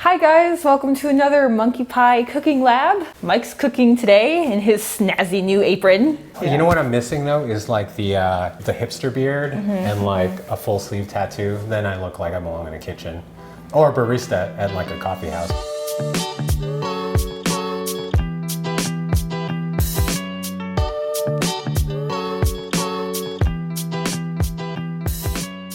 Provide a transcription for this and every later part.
Hi guys, welcome to another Monkey Pie cooking lab. Mike's cooking today in his snazzy new apron. You know what I'm missing though is like the hipster beard and like a full sleeve tattoo. Then I look like I belong in a kitchen or a barista at like a coffee house.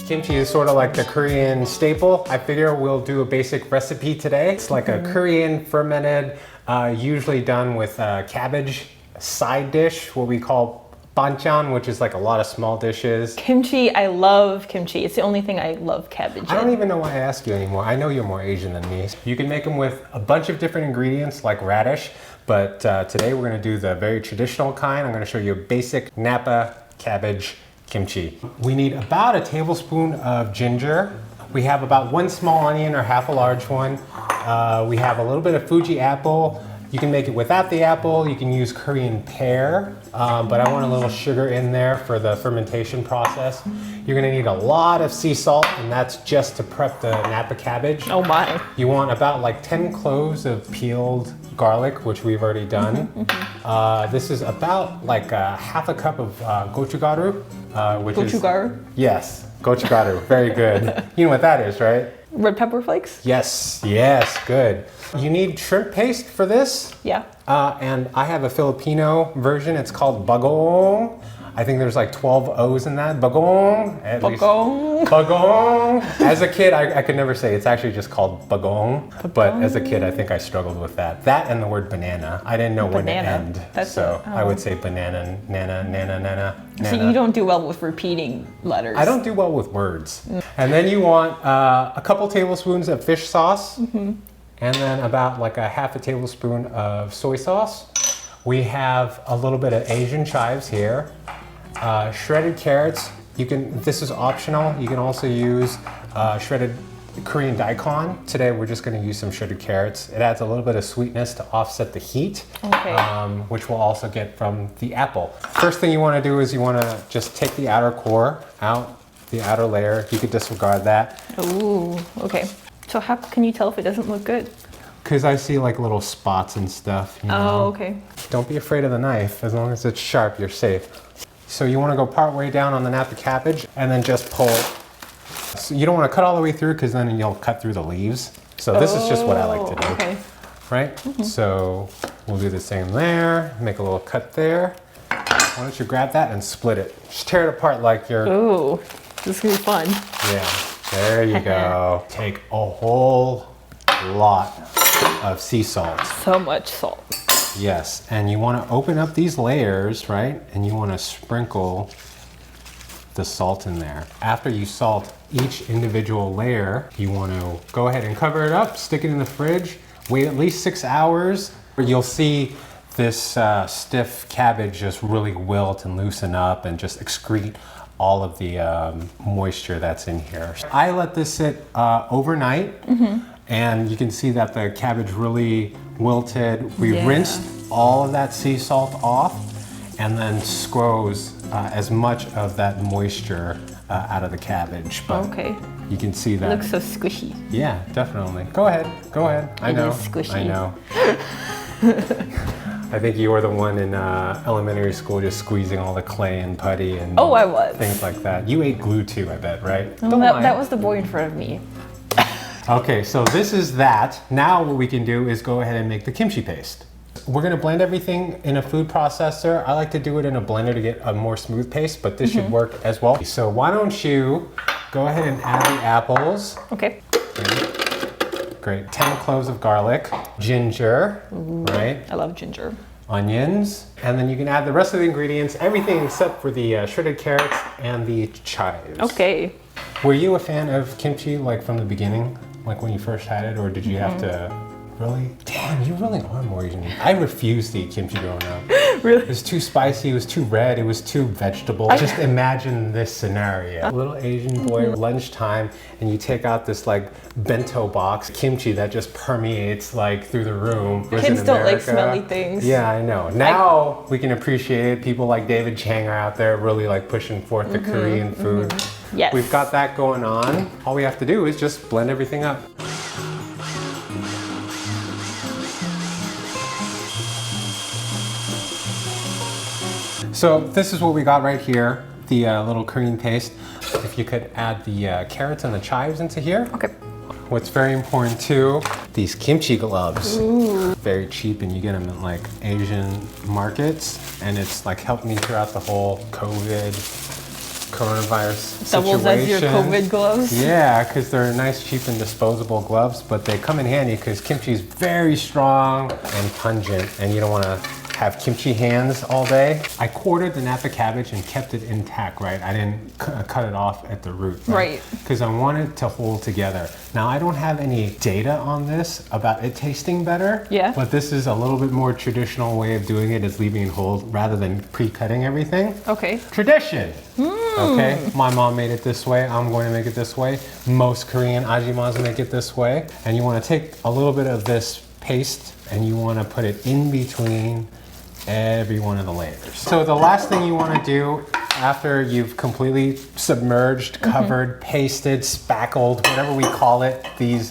Kimchi is sort of like the Korean staple. I figure we'll do a basic recipe today. It's like a Korean fermented, usually done with cabbage side dish, what we call banchan, which is like a lot of small dishes. Kimchi, I love kimchi. It's the only thing I love cabbage I don't in. even know why I ask you anymore. I know you're more Asian than me. You can make them with a bunch of different ingredients like radish, but today we're gonna do the very traditional kind. I'm gonna show you a basic Napa cabbage kimchi. We need about a tablespoon of ginger. We have about one small onion or half a large one. We have a little bit of Fuji apple. You can make it without the apple. You can use Korean pear, but I want a little sugar in there for the fermentation process. You're gonna need a lot of sea salt, and that's just to prep the Napa cabbage. Oh my. You want about like 10 cloves of peeled garlic, which we've already done. This is about like half a cup of gochugaru, which Gochugaru? Yes, gochugaru, very good. You know what that is, right? Red pepper flakes? Yes, good. You need shrimp paste for this. Yeah. And I have a Filipino version, it's called bagong. I think there's like 12 O's in that, bagong. Bagong. Bagong. As a kid, I could never say, it's actually just called bagong. But as a kid, I think I struggled with that. That and the word banana. I didn't know when to end. I would say banana, nana, nana, nana. So you don't do well with repeating letters. I don't do well with words. And then you want a couple tablespoons of fish sauce. And then about like a half a tablespoon of soy sauce. We have a little bit of Asian chives here. Shredded carrots, this is optional. You can also use shredded Korean daikon. Today we're just gonna use some shredded carrots. It adds a little bit of sweetness to offset the heat, which we'll also get from the apple. First thing you wanna do is you wanna just take the outer core out, the outer layer. You could disregard that. Ooh, okay. So how can you tell if it doesn't look good? Because I see like little spots and stuff. You know? Oh, okay. Don't be afraid of the knife. As long as it's sharp, you're safe. So you want to go part way down on the Napa cabbage and then just pull. So you don't want to cut all the way through because then you'll cut through the leaves. So this is just what I like to do. Okay. Right? So we'll do the same there. Make a little cut there. Why don't you grab that and split it? Just tear it apart like you're... Ooh, this is gonna be fun. Yeah, there you go. Take a whole lot of sea salt. So much salt. Yes, and you want to open up these layers, right? And you want to sprinkle the salt in there. After you salt each individual layer, you want to go ahead and cover it up, stick it in the fridge, wait at least 6 hours. You'll see this stiff cabbage just really wilt and loosen up and just excrete all of the moisture that's in here. I let this sit overnight. And you can see that the cabbage really wilted. We rinsed all of that sea salt off and then squoze as much of that moisture out of the cabbage. But you can see that. It looks so squishy. Yeah, definitely. Go ahead. I know. It is squishy. I know. I think you were the one in elementary school just squeezing all the clay and putty and I was. things like that. You ate glue too, I bet, right? Oh, that was the boy in front of me. Okay, so this is that. Now what we can do is go ahead and make the kimchi paste. We're gonna blend everything in a food processor. I like to do it in a blender to get a more smooth paste, but this should work as well. So why don't you go ahead and add the apples. Okay. Great, 10 cloves of garlic, ginger, right? I love ginger. Onions, and then you can add the rest of the ingredients, everything except for the shredded carrots and the chives. Okay. Were you a fan of kimchi like from the beginning? Like when you first had it, or did you have to really? Damn, you really are more Asian. I refused to eat kimchi growing up. Really? It was too spicy, it was too red, it was too vegetable. Just imagine this scenario. Little Asian boy, lunchtime, and you take out this like bento box, kimchi that just permeates like through the room. Kids don't like smelly things. Yeah, I know. Now we can appreciate it. People like David Chang are out there really like pushing forth the Korean food. Yes. We've got that going on. All we have to do is just blend everything up. So this is what we got right here, the little Korean paste. If you could add the carrots and the chives into here. Okay. What's very important too, these kimchi gloves. Ooh. Very cheap, and you get them in like Asian markets, and it's like helped me throughout the whole coronavirus Doubles situation. as your COVID gloves. Yeah, because they're nice, cheap, and disposable gloves, but they come in handy because kimchi is very strong and pungent, and you don't want to have kimchi hands all day. I quartered the Napa cabbage and kept it intact, right? I didn't cut it off at the root. Right. Because I want it to hold together. Now, I don't have any data on this about it tasting better. Yeah. But this is a little bit more traditional way of doing it, is leaving it hold rather than pre-cutting everything. Okay. Tradition. Okay, my mom made it this way. I'm going to make it this way. Most Korean ajimas make it this way. And you want to take a little bit of this paste and you want to put it in between every one of the layers. So the last thing you want to do after you've completely submerged, covered, pasted, spackled, whatever we call it, these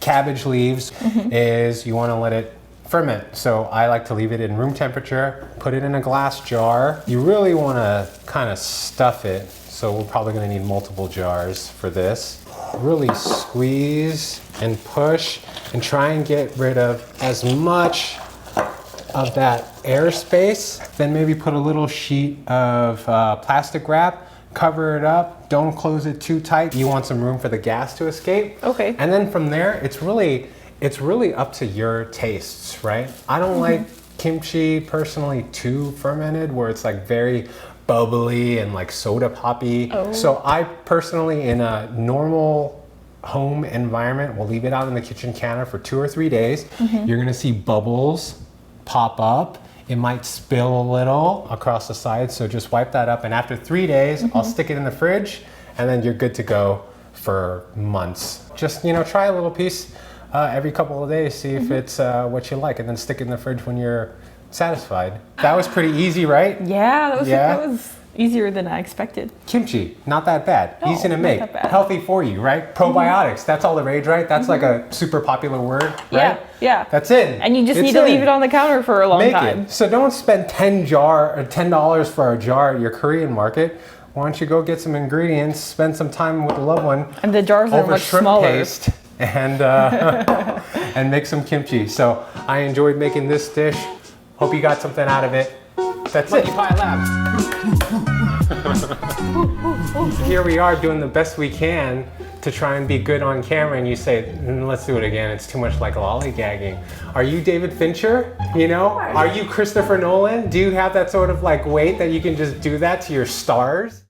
cabbage leaves, is you want to let it ferment. So I like to leave it in room temperature, put it in a glass jar. You really want to kind of stuff it. So we're probably going to need multiple jars for this. Really squeeze and push and try and get rid of as much of that airspace. Then maybe put a little sheet of plastic wrap, cover it up, don't close it too tight. You want some room for the gas to escape. Okay. And then from there, it's really up to your tastes, right? I don't like kimchi personally too fermented, where it's like very bubbly and like soda poppy. Oh. So I personally, in a normal home environment, will leave it out in the kitchen counter for 2 or 3 days. You're gonna see bubbles pop up. It might spill a little across the side, so just wipe that up. And after 3 days, I'll stick it in the fridge, and then you're good to go for months. Just, you know, try a little piece every couple of days, see if it's what you like, and then stick it in the fridge when you're satisfied. That was pretty easy, right? Yeah, that was easier than I expected. Kimchi, not that bad. No, Easy to not make. that bad. Healthy for you, right? Probiotics, that's all the rage, right? That's like a super popular word, right? Yeah. That's it. And you just It's need to in. leave it on the counter for a long Make time. it. So don't spend $10 for a jar at your Korean market. Why don't you go get some ingredients, spend some time with a loved one, And the jars are over much shrimp smaller. paste, and and make some kimchi. So I enjoyed making this dish. Hope you got something out of it. That's it. Pie Lab. Here we are doing the best we can to try and be good on camera, and you say, let's do it again. It's too much like lollygagging. Are you David Fincher? You know? Are you Christopher Nolan? Do you have that sort of like weight that you can just do that to your stars?